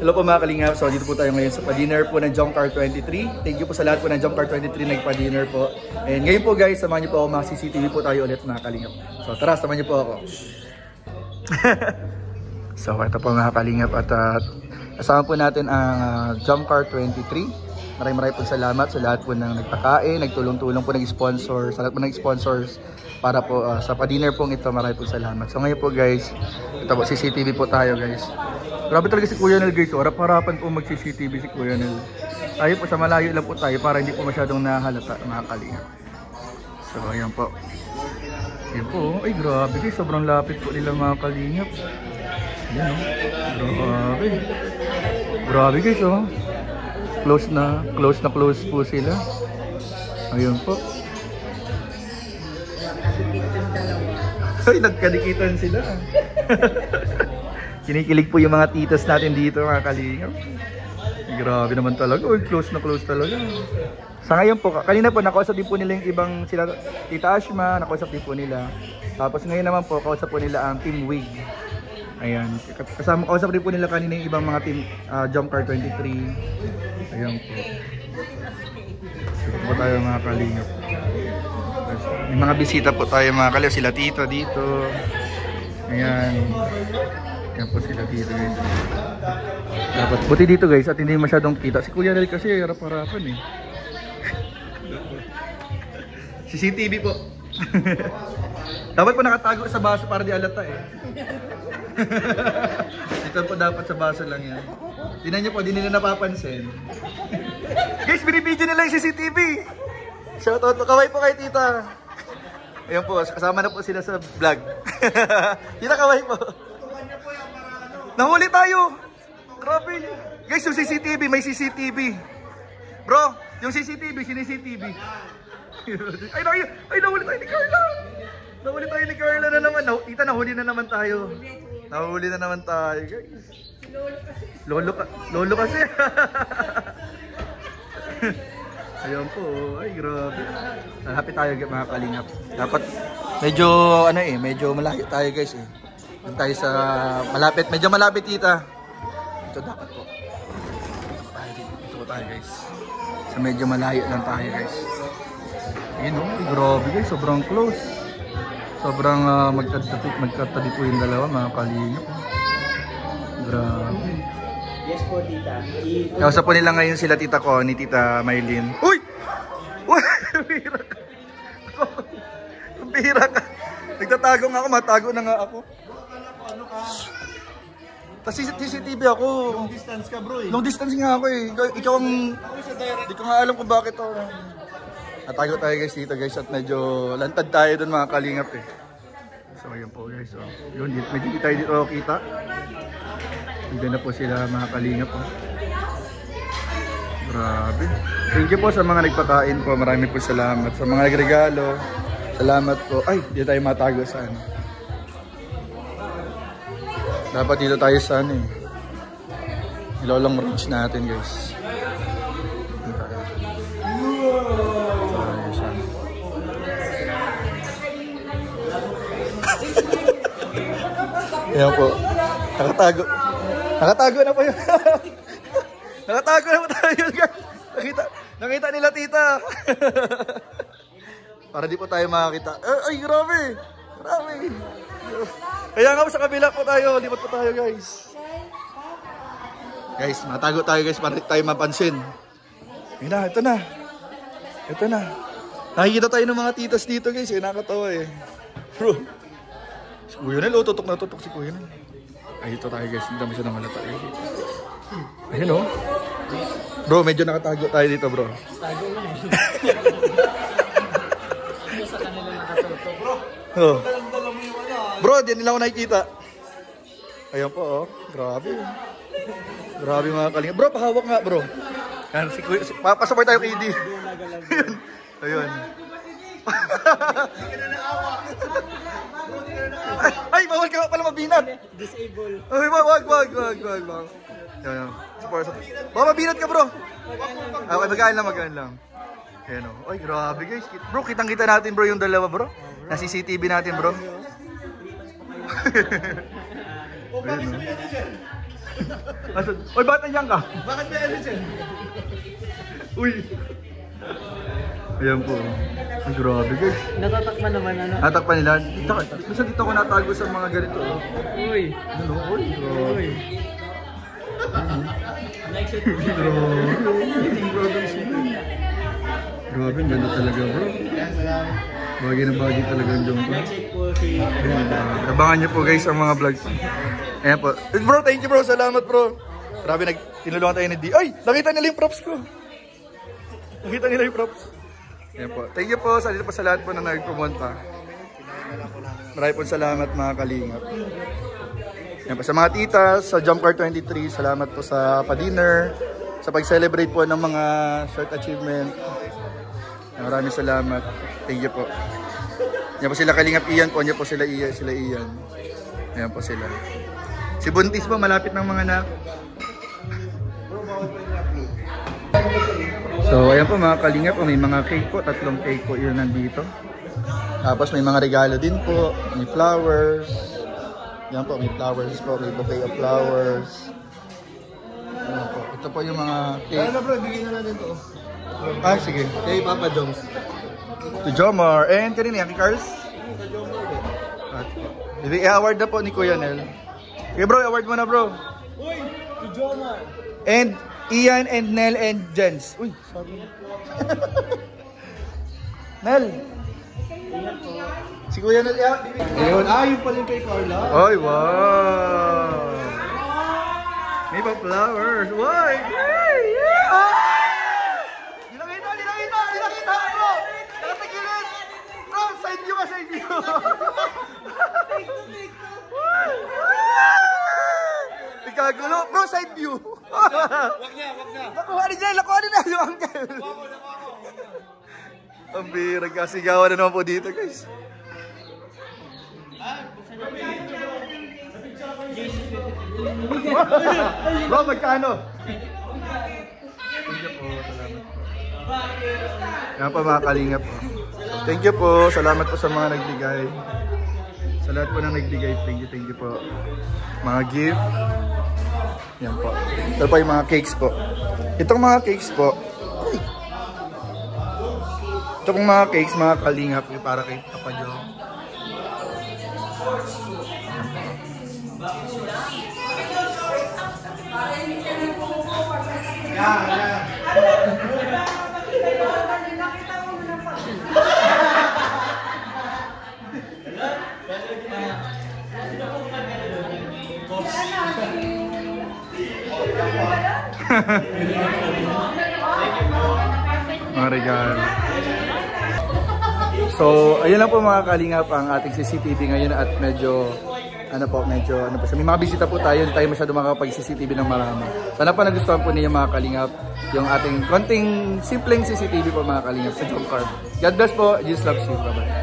Hello po mga kalingap. So dito po tayo ngayon sa pa-dinner po ng Jump Car 23. Thank you po sa lahat po ng Jump Car 23 na nagpa-dinner po. And ngayon po guys, samahan niyo po ako, mga CCTV po tayo ulit mga kalingap. So tara, samahan niyo po ako. So ito po mga kalingap at kasama po natin ang Jump Car 23. Maraming po salamat sa lahat po ng nagpakain, nagtulong-tulong po nag-sponsor, sa lahat po ng sponsors para po sa pa-dinner pong ito. Maraming po salamat. So ngayon po guys, ito po CCTV po tayo guys. Grabe talaga si Kuya Nel guys, harap-harapan po mag-CCTV si Kuya Nel. Tayo po sa malayo lang po tayo para hindi po masyadong nahalata mga kalingap. So ayan po. Ayan po, ay grabe guys, sobrang lapit po nila mga kalingap. Ayan o, grabe. Grabe guys o. Close na close po sila. Ayan po. Ay, nagkadikitan sila. Kinikilig po yung mga titas natin dito mga kalingap. Grabe naman talaga. Uy, close talaga. Sa ngayon po, kanina po nakausap din po nila yung ibang sila, Tita Ashma, nakausap din po nila. Tapos ngayon naman po, kausap po nila ang Team Wig. Ayan, kasama kausap din po nila kanina yung ibang mga team Jump Car 23. Ayan po. Dito po tayo mga kalingap. May mga bisita po tayo mga kalingap. Sila Tito dito. Ayan. Yan po sila dito guys. Dapat buti dito guys at hindi masyadong kita. Si Kuya Nel kasi harap-harapan eh. CCTV po. Dapat po nakatago sa baso para di alata eh. Ito po dapat sa baso lang yan. Tingnan nyo po, di nila napapansin. Guys, binibidyo nila yung CCTV. Shoutout po, kaway po kay tita. Ayan po, kasama na po sila sa vlog. Tita, kaway po. Nahuli tayo! Grabe! Guys, yung CCTV, may CCTV. Bro, yung CCTV, CCTV. Ay, nahuli tayo ni Carla! Nahuli tayo ni Carla na naman. Tita, nahuli na naman tayo. Nahuli na naman tayo, guys. Lolo kasi. Ayun po, ay grabe. Happy tayo mga kalingap. Dapat, medyo malayo tayo guys eh. Doon tayo sa malapit, medyo malapit tita. Ito dapat po. Ito po tayo guys. Sa medyo malayo lang tayo guys. Ayun o, grabe guys, sobrang close. Sobrang magkatabi po yung dalawa mga kalingap. Grabe. Yes po tita. Kausap po nila ngayon sila tita ko, ni tita Maylin. Uy! Uy! Bira ka. Bira ka. Nagtatago nga ako, matago na nga ako. Kasi CCTV ako. Long distance ka bro eh. Long distance nga ako eh. Ikaw ang... Hindi ko nga alam kung bakit ako. Natago tayo guys dito guys at medyo lantad tayo dun mga kalingap eh. So ayun po guys. So, yun, medyo di tayo dito kita. Hindi na po sila mga kalingap oh. Grabe. Thank you po sa mga nagpakain po. Marami po salamat. Sa mga nagregalo. Salamat po. Ay, hindi tayo matago sa ano. Dapat dito tayo sa ano eh. Ilolong range natin guys. Ayan po. Nakatago. Nakatago na po yun. Nakatago na po tayo guys. Nakita nila tita. Para di po tayo makakita. Ay grabe. Grabe. Kaya nga po sa kabila po tayo. Lipat po tayo guys. Guys, matago tayo guys para tayo mapansin. Ayun na, ito na. Ito na. Nakikita tayo ng mga titas dito guys. Nakakatawa eh. Bro. Si Kuya Nel, tutok na tutok si Kuya Nel. Ay, ito tayo guys. Hindi naman siya namalata guys. Ayun oh. Bro, medyo nakatago tayo dito bro. Tago mo eh. Sa kanila nakatutok bro. Oh. Bro, di nila ako nakikita. Ayan po oh. Grabe. Grabe mga kalinga. Bro, pahawak nga bro. Yan, pasabay tayo kay Idi. Ayun. Ay, bawal ka pala mabinat. Disable. Ay, wag. Yan. Baka mabinat ka bro. Okay, magaan lang. Ayan o. Ay, grabe guys. Bro, kitang-kita natin bro yung dalawa bro. Na CCTV natin bro. Ayan o. Uy, bakit nandiyan ka? Bakit may ano dyan? Uy. Ayan po. Ay, grabe guys. Natatakpan naman ano? Natakpan nila. Minsan dito ako natago sa mga ganito. Uy. Ano? Uy, grabe. Uy. Grabe, ang ganda talaga bro. Bagay na bagay talaga ang jump. Check po si... Abangan niyo po guys ang mga vlog. Ayan po. Bro, thank you bro. Salamat bro. Grabe, tinulungan tayo ni D. Ay! Nakita nila yung props ko. Nakita nila yung props. Ayan po. Thank you po. Salita po sa lahat po na nagpumunta. Maraming po salamat mga kalingap. Ayan po. Sa mga titas, sa Jump Car 23, salamat po sa pa-dinner. Sa pag-celebrate po ng mga short achievement. Maraming salamat. Thank you po. Ayan po sila Kalingap Ian po. Ayan po sila Ian. Ayan po sila. Si Buntis po, malapit ng mga anak. So, ayan po mga Kalingap. May mga cake po. 3 cake po yun nandito. Tapos may mga regalo din po. May flowers. Ayan po, may flowers po. May bouquet of flowers. Ayan po. Ito po yung mga cake. Ano bro, bigyan na natin to. Ah, sige. Kay Papa Joms. To Jomar. And kanina yan, Cars? Sa Jomar eh. I-award na po ni Kuya Nel. Okay bro, award mo na bro. Uy! To Jomar! And Ian and Nel and Jens. Uy, sorry. Nel. Si Kuya Nel yan. Ayun, yung pala yung kay Carla. Ay, wow. May pa flowers. Why? Dinakita bro. Nakatagilid. Bro, side view ka, side view. Ikagulo. Bro, side view. Wag na. Nakuha na yung uncle. Ang birag kasi gawa na naman po dito guys. Bro, magkano? Thank you po, salamat po. Yan po mga Kalingap po. Thank you po, salamat po sa mga nagbigay. Sa lahat po na nagbigay, thank you po. Mga gift. Yan po. Ito po yung mga cakes po. Itong mga cakes po. Ito pong mga cakes, mga Kalingap para kay Papa Jo. Mga regalo. So, ayun lang po mga Kalingap ang ating CCTV ngayon at medyo sa may mga bisita po tayo, hindi tayo masyado makakapag-CCTV ng marami. Sana pa nagustuhan po niyo mga Kalingap yung ating konting simpleng CCTV po mga Kalingap sa Jump Car. God bless po. Jesus loves you. Bye-bye.